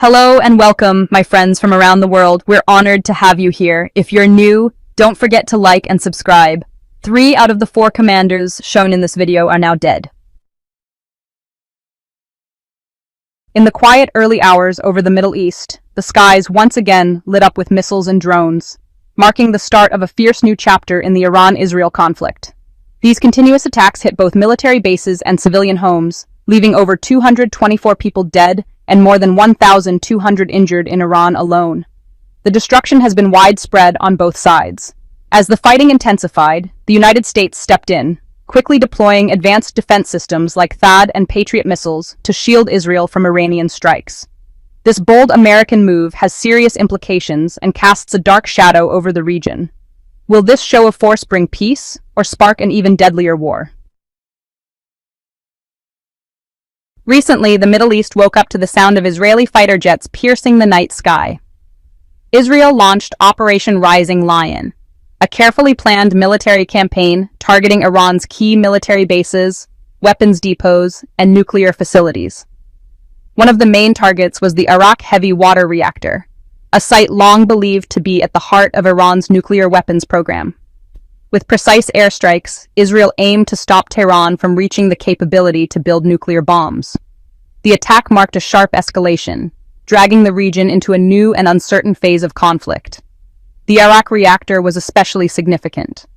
Hello and welcome, my friends from around the world. We're honored to have you here. If you're new, don't forget to like and subscribe. 3 out of the 4 commanders shown in this video are now dead. In the quiet early hours over the Middle East, the skies once again lit up with missiles and drones, marking the start of a fierce new chapter in the Iran-Israel conflict. These continuous attacks hit both military bases and civilian homes, leaving over 224 people dead and more than 1,200 injured in Iran alone. The destruction has been widespread on both sides. As the fighting intensified, the United States stepped in, quickly deploying advanced defense systems like THAAD and Patriot missiles to shield Israel from Iranian strikes. This bold American move has serious implications and casts a dark shadow over the region. Will this show of force bring peace or spark an even deadlier war? Recently, the Middle East woke up to the sound of Israeli fighter jets piercing the night sky. Israel launched Operation Rising Lion, a carefully planned military campaign targeting Iran's key military bases, weapons depots, and nuclear facilities. One of the main targets was the Arak heavy water reactor, a site long believed to be at the heart of Iran's nuclear weapons program. With precise airstrikes, Israel aimed to stop Tehran from reaching the capability to build nuclear bombs. The attack marked a sharp escalation, dragging the region into a new and uncertain phase of conflict. The Arak reactor was especially significant.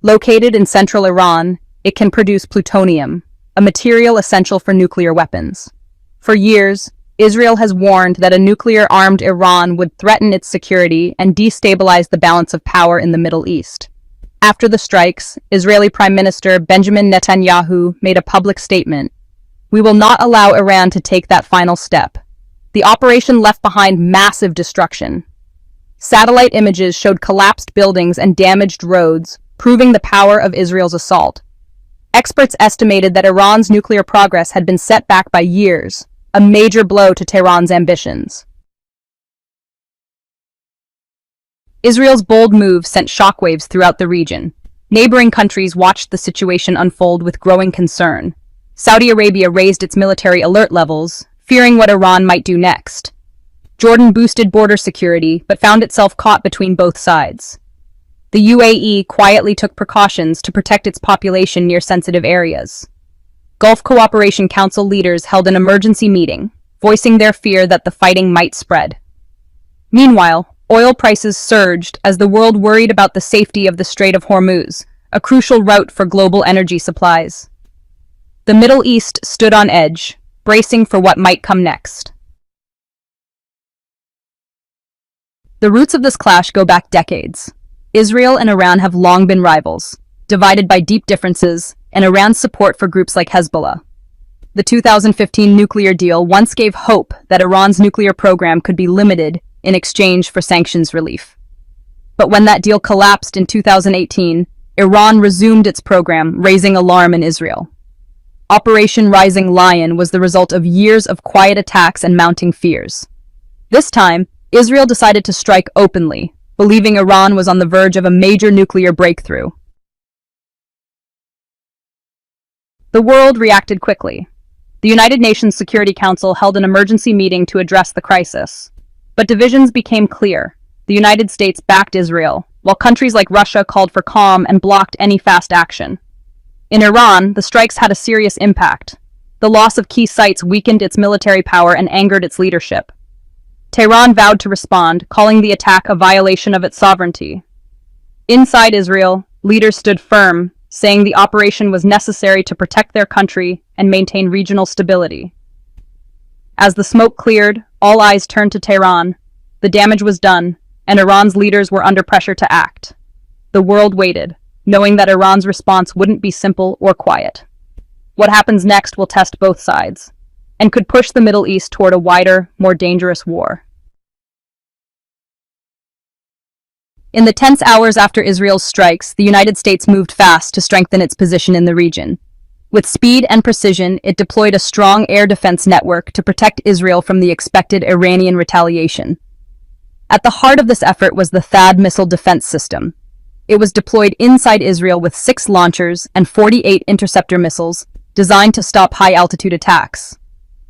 Located in central Iran, it can produce plutonium, a material essential for nuclear weapons. For years, Israel has warned that a nuclear-armed Iran would threaten its security and destabilize the balance of power in the Middle East. After the strikes, Israeli Prime Minister Benjamin Netanyahu made a public statement. "We will not allow Iran to take that final step." The operation left behind massive destruction. Satellite images showed collapsed buildings and damaged roads, proving the power of Israel's assault. Experts estimated that Iran's nuclear progress had been set back by years, a major blow to Tehran's ambitions. Israel's bold move sent shockwaves throughout the region. Neighboring countries watched the situation unfold with growing concern. Saudi Arabia raised its military alert levels, fearing what Iran might do next. Jordan boosted border security, but found itself caught between both sides. The UAE quietly took precautions to protect its population near sensitive areas. Gulf Cooperation Council leaders held an emergency meeting, voicing their fear that the fighting might spread. Meanwhile, oil prices surged as the world worried about the safety of the Strait of Hormuz, a crucial route for global energy supplies. The Middle East stood on edge, bracing for what might come next. The roots of this clash go back decades. Israel and Iran have long been rivals, divided by deep differences and Iran's support for groups like Hezbollah. The 2015 nuclear deal once gave hope that Iran's nuclear program could be limited in exchange for sanctions relief. But when that deal collapsed in 2018, Iran resumed its program, raising alarm in Israel. Operation Rising Lion was the result of years of quiet attacks and mounting fears. This time, Israel decided to strike openly, believing Iran was on the verge of a major nuclear breakthrough. The world reacted quickly. The United Nations Security Council held an emergency meeting to address the crisis. But divisions became clear. The United States backed Israel, while countries like Russia called for calm and blocked any fast action. In Iran, the strikes had a serious impact. The loss of key sites weakened its military power and angered its leadership. Tehran vowed to respond, calling the attack a violation of its sovereignty. Inside Israel, leaders stood firm, saying the operation was necessary to protect their country and maintain regional stability. As the smoke cleared, all eyes turned to Tehran. The damage was done, and Iran's leaders were under pressure to act. The world waited, knowing that Iran's response wouldn't be simple or quiet. What happens next will test both sides, and could push the Middle East toward a wider, more dangerous war. In the tense hours after Israel's strikes, the United States moved fast to strengthen its position in the region. With speed and precision, it deployed a strong air defense network to protect Israel from the expected Iranian retaliation. At the heart of this effort was the THAAD missile defense system. It was deployed inside Israel with 6 launchers and 48 interceptor missiles, designed to stop high-altitude attacks.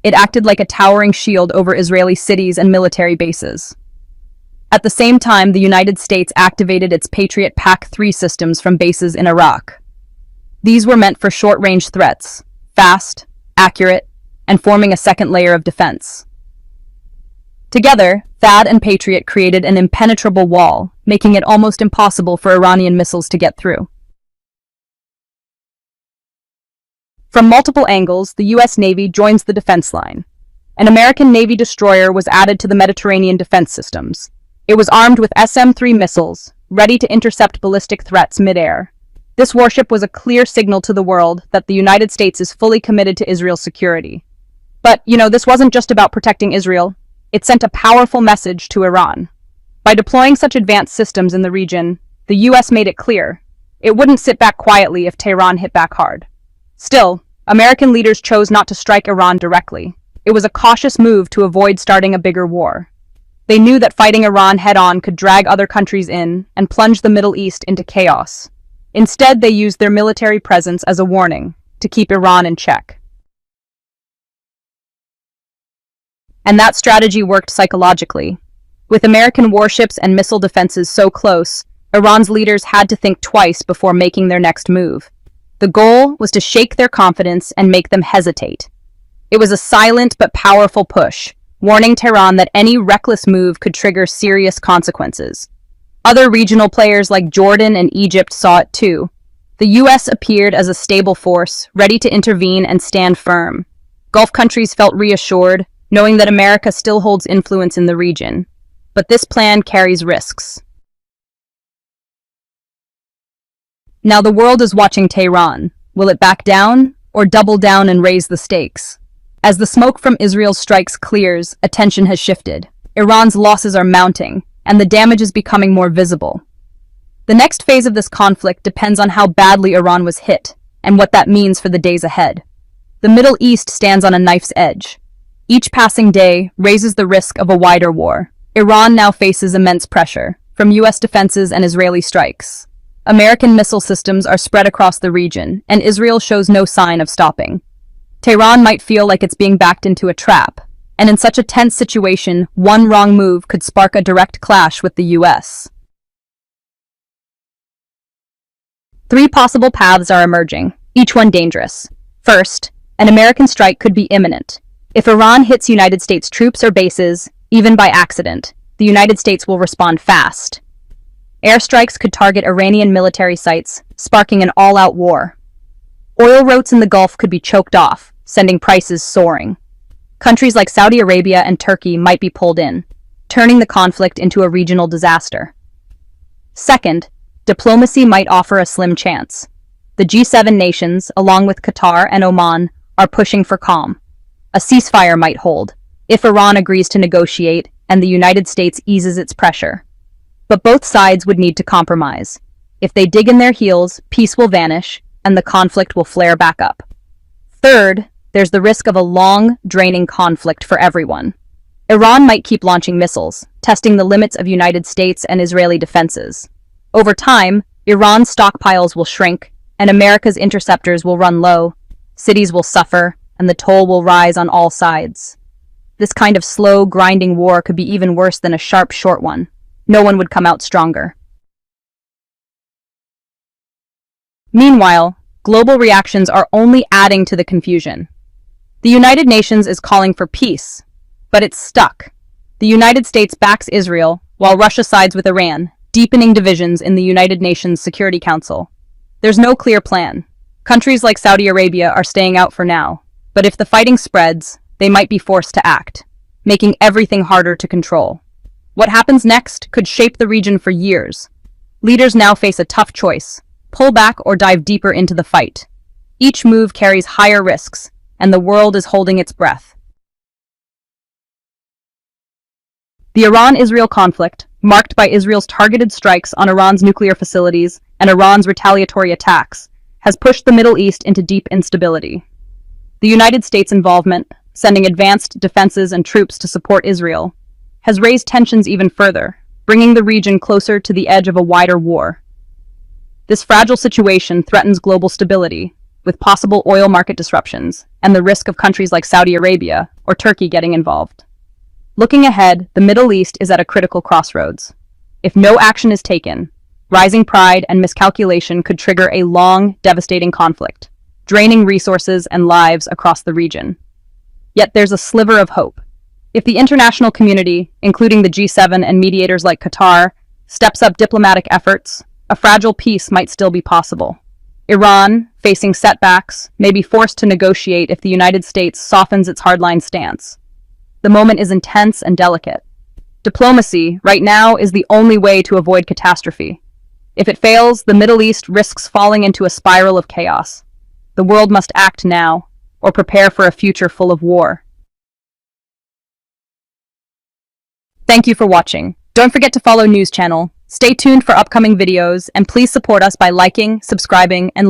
It acted like a towering shield over Israeli cities and military bases. At the same time, the United States activated its Patriot PAC-3 systems from bases in Iraq. These were meant for short-range threats, fast, accurate, and forming a second layer of defense. Together, THAAD and Patriot created an impenetrable wall, making it almost impossible for Iranian missiles to get through. From multiple angles, the U.S. Navy joins the defense line. An American Navy destroyer was added to the Mediterranean defense systems. It was armed with SM-3 missiles, ready to intercept ballistic threats mid-air. This warship was a clear signal to the world that the United States is fully committed to Israel's security. But, this wasn't just about protecting Israel. It sent a powerful message to Iran. By deploying such advanced systems in the region, the U.S. made it clear it wouldn't sit back quietly if Tehran hit back hard. Still, American leaders chose not to strike Iran directly. It was a cautious move to avoid starting a bigger war. They knew that fighting Iran head-on could drag other countries in and plunge the Middle East into chaos. Instead, they used their military presence as a warning to keep Iran in check. And that strategy worked psychologically. With American warships and missile defenses so close, Iran's leaders had to think twice before making their next move. The goal was to shake their confidence and make them hesitate. It was a silent but powerful push, warning Tehran that any reckless move could trigger serious consequences. Other regional players like Jordan and Egypt saw it too. The U.S. appeared as a stable force, ready to intervene and stand firm. Gulf countries felt reassured, knowing that America still holds influence in the region. But this plan carries risks. Now the world is watching Tehran. Will it back down or double down and raise the stakes? As the smoke from Israel's strikes clears, attention has shifted. Iran's losses are mounting, and the damage is becoming more visible. The next phase of this conflict depends on how badly Iran was hit, and what that means for the days ahead. The Middle East stands on a knife's edge. Each passing day raises the risk of a wider war. Iran now faces immense pressure, from U.S. defenses and Israeli strikes. American missile systems are spread across the region, and Israel shows no sign of stopping. Tehran might feel like it's being backed into a trap, and in such a tense situation, one wrong move could spark a direct clash with the U.S. Three possible paths are emerging, each one dangerous. First, an American strike could be imminent. If Iran hits United States troops or bases, even by accident, the United States will respond fast. Airstrikes could target Iranian military sites, sparking an all-out war. Oil routes in the Gulf could be choked off, sending prices soaring. Countries like Saudi Arabia and Turkey might be pulled in, turning the conflict into a regional disaster. Second, diplomacy might offer a slim chance. The G7 nations, along with Qatar and Oman, are pushing for calm. A ceasefire might hold, if Iran agrees to negotiate and the United States eases its pressure. But both sides would need to compromise. If they dig in their heels, peace will vanish, and the conflict will flare back up. Third, there's the risk of a long, draining conflict for everyone. Iran might keep launching missiles, testing the limits of United States and Israeli defenses. Over time, Iran's stockpiles will shrink, and America's interceptors will run low, cities will suffer, and the toll will rise on all sides. This kind of slow, grinding war could be even worse than a sharp, short one. No one would come out stronger. Meanwhile, global reactions are only adding to the confusion. The United Nations is calling for peace, but it's stuck. The United States backs Israel, while Russia sides with Iran, deepening divisions in the United Nations Security Council. There's no clear plan. Countries like Saudi Arabia are staying out for now, but if the fighting spreads, they might be forced to act, making everything harder to control. What happens next could shape the region for years. Leaders now face a tough choice: pull back or dive deeper into the fight. Each move carries higher risks, and the world is holding its breath. The Iran-Israel conflict, marked by Israel's targeted strikes on Iran's nuclear facilities and Iran's retaliatory attacks, has pushed the Middle East into deep instability. The United States' involvement, sending advanced defenses and troops to support Israel, has raised tensions even further, bringing the region closer to the edge of a wider war. This fragile situation threatens global stability, with possible oil market disruptions and the risk of countries like Saudi Arabia or Turkey getting involved. Looking ahead, the Middle East is at a critical crossroads. If no action is taken, rising pride and miscalculation could trigger a long, devastating conflict, draining resources and lives across the region. Yet there's a sliver of hope. If the international community, including the G7 and mediators like Qatar, steps up diplomatic efforts, a fragile peace might still be possible. Iran, facing setbacks, may be forced to negotiate if the United States softens its hardline stance. The moment is intense and delicate. Diplomacy, right now, is the only way to avoid catastrophe. If it fails, the Middle East risks falling into a spiral of chaos. The world must act now, or prepare for a future full of war. Thank you for watching. Don't forget to follow News Channel. Stay tuned for upcoming videos, and please support us by liking, subscribing, and